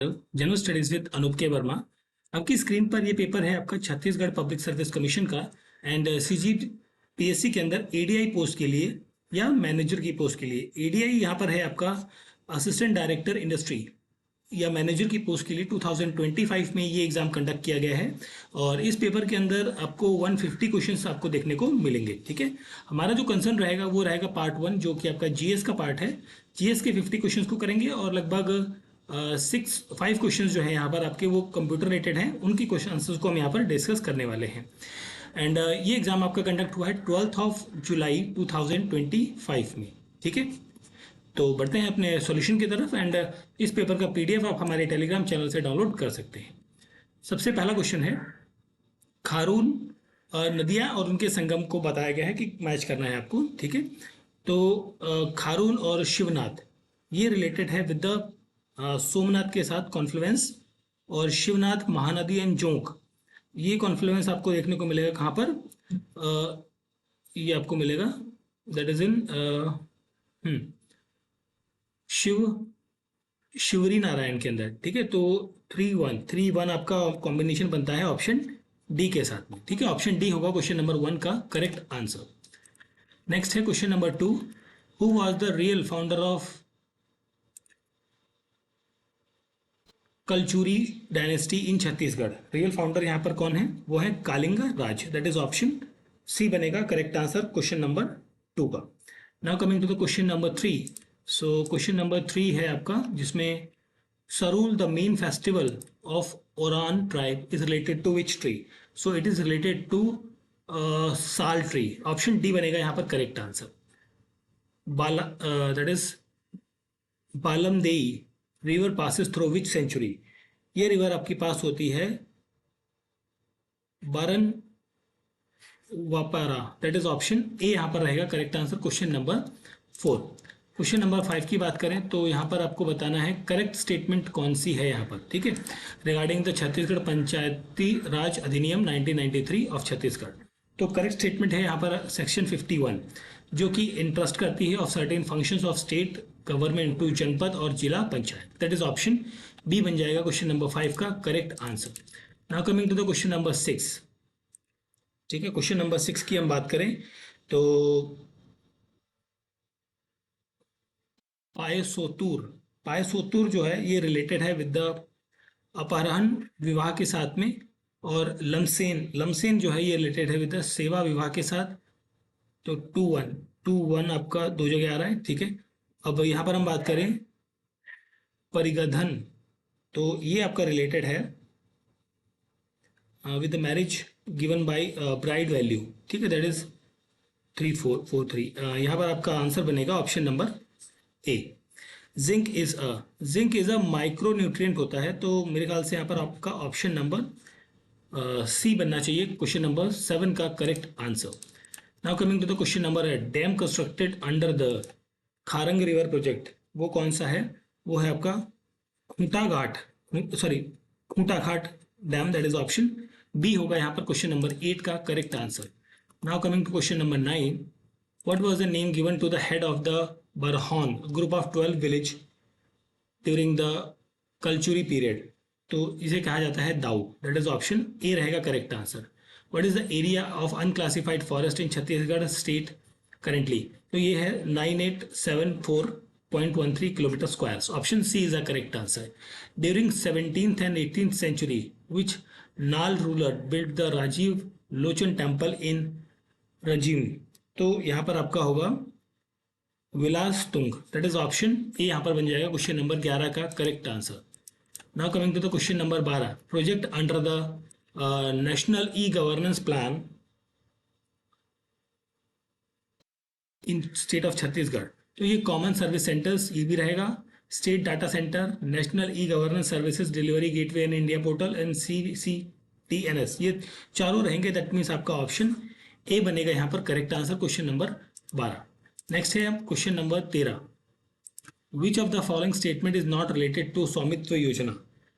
General studies with Anoop के वर्मा। आपकी screen पर ये पेपर है आपका छत्तीसगढ़ पब्लिक सर्विस कमीशन का एंड सीजी पीएससी के अंदर एडीआई पोस्ट के लिए या मैनेजर की पोस्ट के लिए। एडीआई यहाँ पर है आपका असिस्टेंट डायरेक्टर इंडस्ट्री या मैनेजर की पोस्ट के लिए 2025 में ये एग्जाम कंडक्ट किया गया है और इस पेपर के अंदर आपको 150 क्वेश्चंस आपको देखने को मिलेंगे। ठीक है, हमारा जो कंसर्न रहेगा वो रहेगा पार्ट 1 जो कि आपका जीएस का पार्ट है। जीएस के 50 क्वेश्चंस को करेंगे और लगभग 5 क्वेश्चन जो है यहाँ पर आपके वो कंप्यूटर रिलेटेड हैं, उनकी क्वेश्चन आंसर्स को हम यहाँ पर डिस्कस करने वाले हैं। एंड ये एग्जाम आपका कंडक्ट हुआ है 12 जुलाई 2025 में। ठीक है, तो बढ़ते हैं अपने सॉल्यूशन की तरफ एंड इस पेपर का पीडीएफ आप हमारे टेलीग्राम चैनल से डाउनलोड कर सकते हैं। सबसे पहला क्वेश्चन है, खारून नदियाँ और उनके संगम को बताया गया है कि मैच करना है आपको। ठीक है, तो खारून और शिवनाथ ये रिलेटेड है विद द सोमनाथ के साथ कॉन्फ्लुएंस, और शिवनाथ महानदी एंड जोंक ये कॉन्फ्लुएंस आपको देखने को मिलेगा कहाँ पर, ये आपको मिलेगा that is in Shivri Narayan के अंदर। ठीक है, तो 3-1 आपका कॉम्बिनेशन बनता है ऑप्शन डी के साथ में। ठीक है, ऑप्शन डी होगा क्वेश्चन नंबर 1 का करेक्ट आंसर। नेक्स्ट है question number 2, who was the real founder of Kalachuri dynasty in Chhattisgarh. Real founder यहां पर कौन है, वो है Kalinga Raj. That is option C बनेगा करेक्ट आंसर क्वेश्चन नंबर 2 का। Now coming to the question number 3। So question number 3 है आपका जिसमें Sarhul the main festival of Oraon tribe is related to which tree. So it is related to sal tree. Option D बनेगा यहां पर correct answer. बाला that is Balamdehi river passes through which sanctuary. ये river आपकी पास होती है Barnawapara. That is option A यहां पर रहेगा correct answer question number 4। Question number 5 की बात करें तो यहां पर आपको बताना है करेक्ट स्टेटमेंट कौन सी है यहां पर। ठीक है, रिगार्डिंग द छत्तीसगढ़ पंचायती राज अधिनियम 1993 ऑफ छत्तीसगढ़। तो करेक्ट स्टेटमेंट है यहाँ पर सेक्शन 51 जो कि इंटरेस्ट करती है of certain functions of state government to जनपद और जिला panchayat. That is option B बन जाएगा क्वेश्चन नंबर 5 का correct answer. Now coming to the question number 6। ठीक है, क्वेश्चन नंबर 6 की हम बात करें तो पायसोतूर जो है ये रिलेटेड है विद द अपहरण विवाह के साथ में, और लमसेन जो है ये रिलेटेड है विद द सेवा विवाह के साथ। तो 2-1 आपका दो जगह आ रहा है। ठीक है, अब यहाँ पर हम बात करें परिगधन, तो ये आपका रिलेटेड है with the marriage given by bride value. ठीक है, दैट इज 3443। यहाँ पर आपका आंसर बनेगा option number A. Zinc is a micro nutrient होता है, तो मेरे ख्याल से यहाँ पर आपका ऑप्शन नंबर सी बनना चाहिए क्वेश्चन नंबर 7 का correct answer. Now coming to the question number 8। Dam constructed under the Kharang river project वो कौन सा है, वो है आपका Khuntaghat dam. That is option B होगा यहाँ पर क्वेश्चन नंबर 8 का correct answer. Now coming to question number 9। What was the name given to the head of the Barhaun group of 12 village during the Kalachuri period. तो इसे कहा जाता है Dau. That is option A रहेगा correct answer. What is the area of unclassified forest in Chhattisgarh state currently, तो ये है 9874.13 kilometre square. Option C is the correct answer. During 17th and 18th century which Nal ruler build the Rajiv Lochan temple in Rajim. तो यहाँ पर आपका होगा Vilas Tung. That is option A यहाँ पर बन जाएगा क्वेश्चन नंबर 11 का correct answer. Now coming to the question number 12। Project under the national e governance plan in state of Chhattisgarh, तो ये कॉमन सर्विस सेंटर्स ये भी रहेगा, state data centre, national e governance services delivery gateway in India portal and CCTNS, ये चारों रहेंगे। That means आपका option A बनेगा यहाँ पर correct answer question number 12। Next है question number 13। Which of the following statement is not related to स्वामित्व योजना।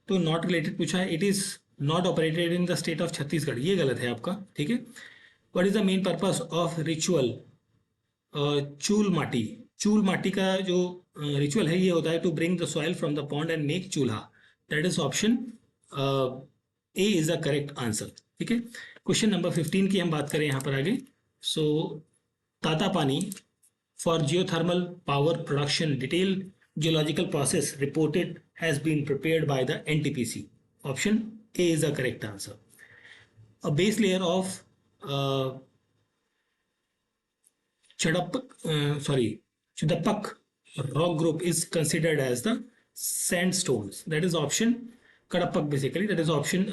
तो नॉट रिलेटेड पूछा है, it is not operated in the state of Chhattisgarh, ये गलत है आपका। ठीक है, what is the main purpose of ritual Chul Mati का जो रिचुअल है ये होता है to bring the soil from the pond and make chulha. That is option A is the correct answer. ठीक है, क्वेश्चन नंबर 15 की हम बात करें यहाँ पर आगे। सो Tatapani for geothermal power production detailed geological process reported has been prepared by the NTPC. Option A is the correct answer. A base layer of uh, Chudapak rock group is considered as the sandstones. That is option Kadapak basically. That is option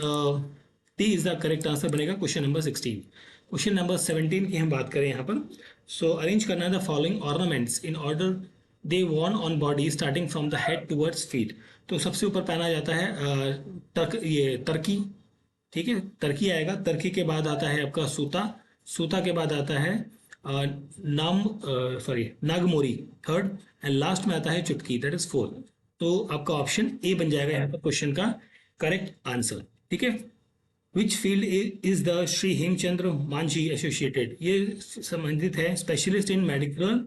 D is the correct answer बनेगा question number 16। Question number 17 की हम बात करें यहाँ पर। सो arrange करना the following ornaments in order they won on body starting from the head towards feet. तो सबसे ऊपर पहना जाता है तर्की। ठीक है, तर्की आएगा। तर्की के बाद आता है आपका सूता। सूता के बाद आता है नागमोरी थर्ड, एंड लास्ट में आता है चुटकी, दैट इज फोर्थ। तो आपका ऑप्शन ए बन जाएगा यहाँ पर क्वेश्चन का करेक्ट आंसर। ठीक है, which field is the Shri Hemchandra Manjhi associated. ये संबंधित है स्पेशलिस्ट इन मेडिकल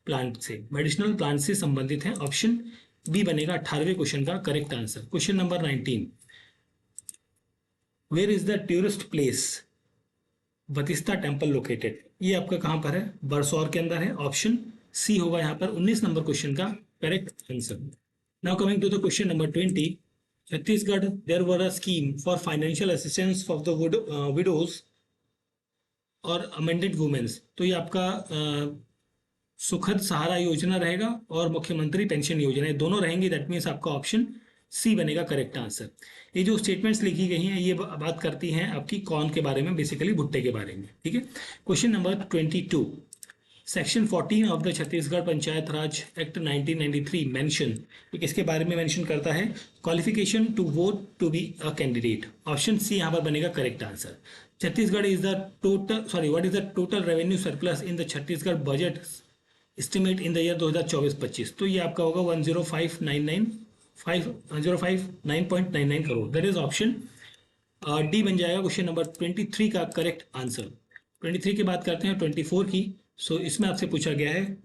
प्लांट से, मेडिसिनल प्लांट से संबंधित है। ऑप्शन बी बनेगा 18वें क्वेश्चन का correct answer. Question number 19, where is the tourist place Batista temple located. ये आपका कहां पर है? बरसौर के अंदर है। ऑप्शन सी होगा यहाँ पर 19 नंबर क्वेश्चन का correct answer. Now coming to the question number 20, Chhattisgarh there were a scheme for financial assistance for the widows और अमेंडेड वुमेन्स। तो ये आपका सुखद सहारा योजना रहेगा और मुख्यमंत्री पेंशन योजना, दोनों रहेंगे। दैट मीन्स आपका ऑप्शन सी बनेगा करेक्ट आंसर। ये जो स्टेटमेंट्स लिखी गई हैं ये बात करती हैं आपकी कौन के बारे में, बेसिकली भुट्टे के बारे में। ठीक है, question number 22, section 14 of the Chhattisgarh panchayat Raj act 1993 mention, तो किसके बारे में मेंशन करता है? Qualification to vote to be a candidate. Option C यहाँ पर बनेगा correct answer. Chhattisgarh is the what is the total revenue surplus in the Chhattisgarh budget estimate in the year 2024-25। तो ये आपका होगा 105,999 crore. That is option D बन जाएगा क्वेश्चन नंबर 23 का करेक्ट आंसर। 23 की बात करते हैं 24 की। सो इसमें आपसे पूछा गया है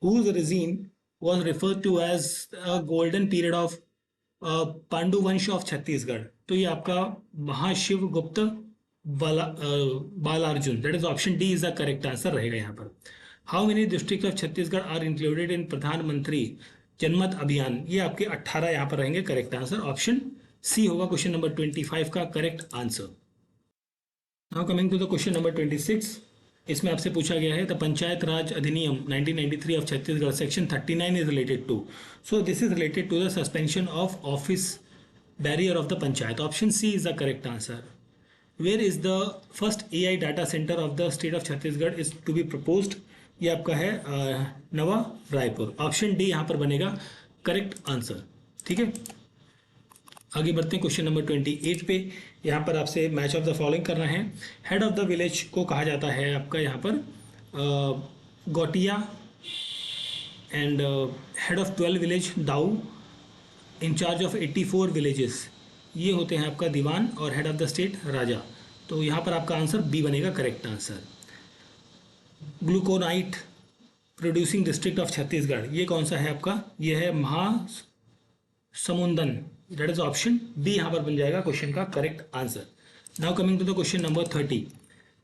whose regime was referred to as a golden period of Panduvansh of Chhattisgarh. तो ये आपका Mahashiva Gupta Balarjun, that is option D is the correct answer रहेगा यहाँ पर। How many district of Chhattisgarh are included in प्रधानमंत्री जनमत अभियान। ये आपके 18 यहाँ पर रहेंगे करेक्ट आंसर। ऑप्शन सी होगा क्वेश्चन नंबर 25 का correct answer. Now coming to the question number 26, इसमें आपसे पूछा गया है द पंचायत राज अधिनियम 1993 of Chhattisgarh section 39 is related to. So this is related to the suspension of office barrier of the panchayat. Option C is the correct answer. Where is the first AI data center of the state of Chhattisgarh is to be proposed. ये आपका है नवा Raipur. Option D यहाँ पर बनेगा correct answer. ठीक है, आगे बढ़ते हैं क्वेश्चन नंबर 28 पे। यहाँ पर आपसे मैच ऑफ द फॉलोइंग करना है। हेड ऑफ द विलेज को कहा जाता है आपका यहाँ पर Gaontia, and head of 12 village Dau, incharge of 84 villages ये होते हैं आपका दीवान, और head of the state Raja. तो यहाँ पर आपका आंसर बी बनेगा correct answer. Glauconite producing district of Chhattisgarh ये कौन सा है आपका? ये है Mahasamund, that is option B यहाँ पर बन जाएगा क्वेश्चन का correct answer. Now coming to the question number 30,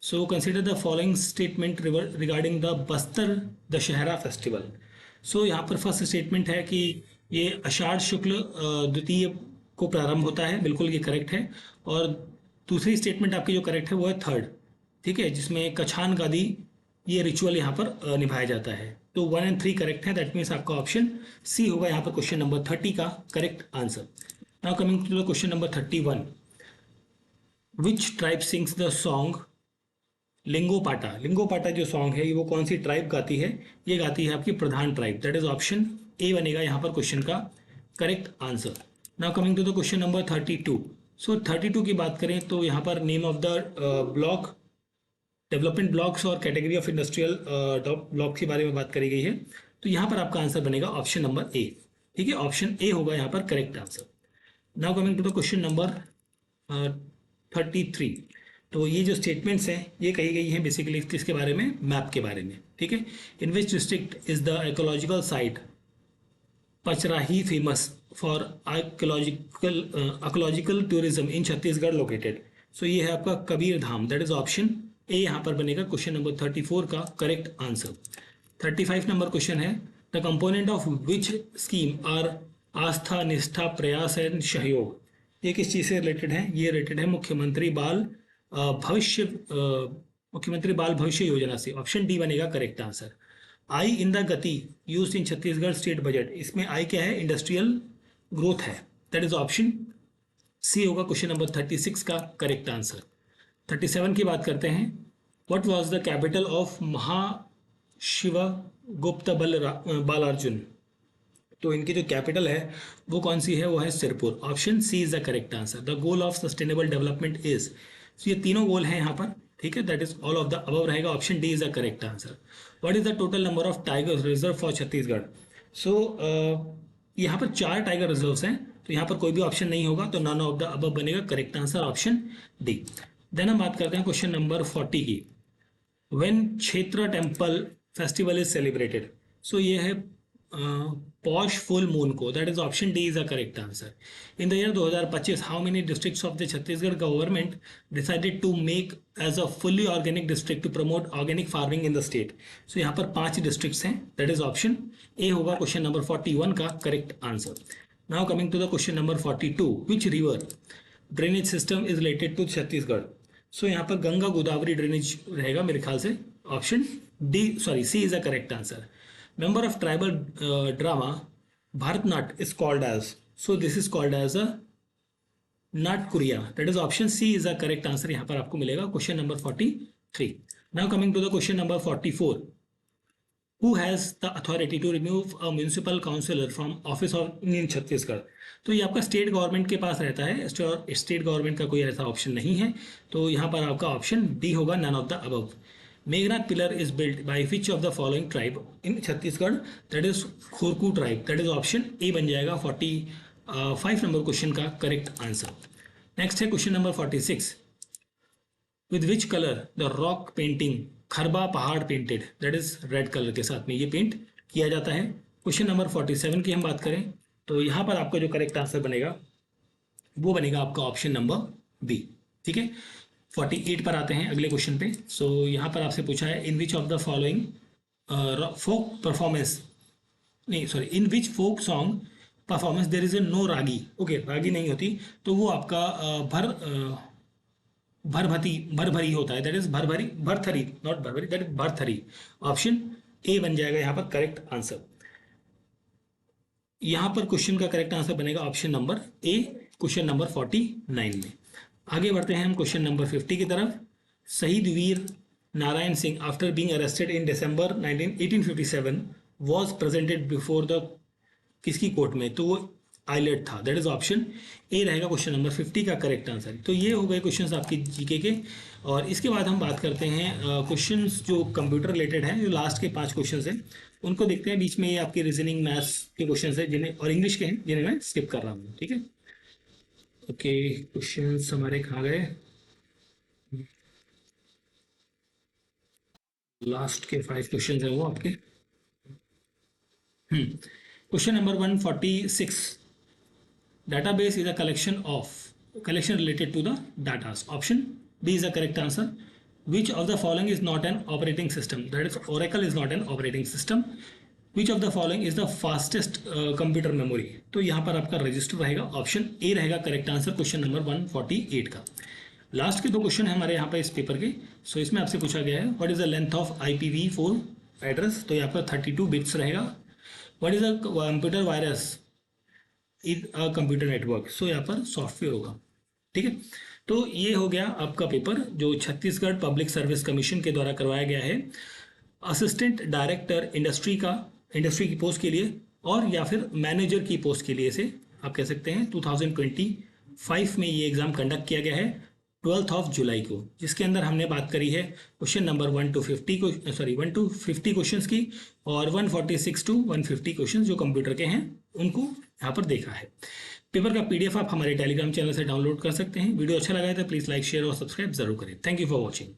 so consider the following statement regarding the Bastar Dussehra festival. So यहाँ पर फर्स्ट स्टेटमेंट है कि ये आषाढ़ शुक्ल द्वितीय को प्रारंभ होता है, बिल्कुल ये करेक्ट है। और दूसरी स्टेटमेंट आपकी जो करेक्ट है वो है थर्ड, ठीक है, जिसमें कछान गादी ये रिचुअल यहाँ पर निभाया जाता है। तो 1 और 3 करेक्ट है, दैट मीन्स आपका ऑप्शन सी होगा यहाँ पर क्वेश्चन नंबर 30 का correct answer. Now coming to the question number 31, which tribe sings the song Lingopata. Lingopata जो सॉन्ग है ये वो कौन सी ट्राइब गाती है? ये गाती है आपकी Pradhan tribe, that is option A बनेगा यहाँ पर क्वेश्चन का correct answer. Now coming to the question number 32, so 32 की बात करें तो यहाँ पर name of the block, development blocks और कैटेगरी ऑफ इंडस्ट्रियल ब्लॉक के बारे में बात करी गई है। तो यहाँ पर आपका आंसर बनेगा ऑप्शन नंबर ए। ठीक है, ऑप्शन ए होगा यहाँ पर correct answer. Now coming to the question number 33, तो ये जो स्टेटमेंट्स हैं ये कही गई हैं बेसिकली किसके बारे में? मैप के बारे में। ठीक है, in which district is the ecological site Pachrahi famous for archaeological tourism in Chhattisgarh located? So ये है आपका Kabirdham, that is option A यहाँ पर बनेगा क्वेश्चन नंबर 34 का करेक्ट आंसर। 35 नंबर क्वेश्चन है, the component of which scheme are Aastha, Nishtha, Prayas and सहयोग? ये किस चीज़ से रिलेटेड है? ये रिलेटेड है मुख्यमंत्री बाल भविष्य योजना से। ऑप्शन डी बनेगा correct answer. I in the Gati use in Chhattisgarh state budget, इसमें आई क्या है? इंडस्ट्रियल ग्रोथ है, दैट इज ऑप्शन सी होगा क्वेश्चन नंबर 36 का करेक्ट आंसर। 37 की बात करते हैं, what was the capital of Mahashivagupta Balarjun? तो इनकी जो कैपिटल है वो कौन सी है? वो है Sirpur. Option C is the correct answer. The goal of sustainable development is, ये तीनों गोल हैं यहाँ पर, ठीक है, that is all of the above रहेगा। Option D is the correct answer. What is the total number of tiger reserve for Chhattisgarh? So यहाँ पर 4 टाइगर रिजर्व्स हैं, तो यहाँ पर कोई भी ऑप्शन नहीं होगा, तो नन ऑफ द अबव बनेगा correct answer, option D. Then हम बात करते हैं क्वेश्चन नंबर 40 की, व्हेन क्षेत्र temple festival is celebrated? So ये है पॉश फुल मून को, that is option D is the correct answer. In the year 2025 how many districts of the Chhattisgarh government decided to make as a fully organic district to promote organic farming in the state? So यहाँ पर 5 districts हैं, that is option ए होगा question number 41 का correct answer. Now coming to the question number 42, which river drainage system is related to Chhattisgarh? So यहाँ पर Ganga Godavari drainage रहेगा मेरे ख्याल से, option D sorry C is the correct answer. Member of tribal drama Bharatnatyam is called as, so this is called as a Natkuriya, that is option C is the correct answer, यहाँ पर आपको मिलेगा question number 43। Now coming to the question number 44, who has the authority to remove a municipal councillor from office of in Chhattisgarh? तो ये आपका state government के पास रहता है, स्टेट गवर्नमेंट का कोई ऐसा ऑप्शन नहीं है, तो यहाँ पर आपका ऑप्शन डी होगा, none of the above. Meghnath pillar is built by which of the following tribe in Chhattisgarh? That is Korku tribe, that is option A बन जाएगा 45 नंबर क्वेश्चन का करेक्ट आंसर। नेक्स्ट है question number 46, with which colour the rock painting खरबा Pahad painted? That is red colour के साथ में ये paint किया जाता है। क्वेश्चन नंबर 47 की हम बात करें तो यहाँ पर आपका जो करेक्ट आंसर बनेगा वो बनेगा आपका ऑप्शन नंबर बी, ठीक है। 48 पर आते हैं अगले क्वेश्चन पे। सो यहाँ पर आपसे पूछा है, in which of the following folk performance, नहीं sorry, in which folk song performance there is a no ragi? Okay, रागी नहीं होती, तो वो आपका भरभरी होता है, that is Bharthari, not Bharbhari, that is Bharthari. Option A बन जाएगा यहाँ पर करेक्ट आंसर। यहाँ पर क्वेश्चन का करेक्ट आंसर बनेगा option number A, question number 49 में। आगे बढ़ते हैं हम क्वेश्चन नंबर 50 की तरफ। Shaheed Veer Narayan Singh after being arrested in December 1857 was presented before the किसकी कोर्ट में? तो वो आइलेट था, दैट इज ऑप्शन ए रहेगा क्वेश्चन नंबर 50 का करेक्ट आंसर। तो ये हो गए क्वेश्चंस आपकी जीके के, और इसके बाद हम बात करते हैं क्वेश्चंस जो कंप्यूटर रिलेटेड हैं, जो लास्ट के 5 क्वेश्चंस हैं उनको देखते हैं। बीच में ये आपके रीजनिंग मैथ्स के क्वेश्चंस हैं जिन्हें, और इंग्लिश के हैं जिन्हें मैं स्किप कर रहा हूँ, ठीक है। ओके, क्वेश्चंस हमारे कहाँ गए? लास्ट के 5 क्वेश्चंस हैं वो आपके। Question number 146, database is a collection related to the data. Option B is the correct answer. Which of the following is not an operating system? That is, Oracle is not an operating system. Which of the following is the fastest computer memory? तो यहाँ पर आपका register रहेगा, option A रहेगा correct answer question number 148 का। Last के 2 question है हमारे यहाँ पर इस पेपर के। सो इसमें आपसे पूछा गया है, what is the length of IPv4 address? तो यहाँ पर 32 बिट्स रहेगा। What is the computer virus in a computer network? So यहाँ पर सॉफ्टवेयर होगा, ठीक है। तो ये हो गया आपका पेपर जो छत्तीसगढ़ पब्लिक सर्विस कमीशन के द्वारा करवाया गया है, असिस्टेंट डायरेक्टर इंडस्ट्री की पोस्ट के लिए, और या फिर मैनेजर की पोस्ट के लिए से आप कह सकते हैं। 2025 में ये एग्ज़ाम कंडक्ट किया गया है 12 जुलाई को, जिसके अंदर हमने बात करी है क्वेश्चन नंबर 1 to 50 क्वेश्चंस की, और 146 to 150 क्वेश्चंस जो कंप्यूटर के हैं उनको यहाँ पर देखा है। पेपर का PDF आप हमारे टेलीग्राम चैनल से डाउनलोड कर सकते हैं। वीडियो अच्छा लगा है तो प्लीज़ लाइक, शेयर और सब्सक्राइब जरूर करें। Thank you for watching.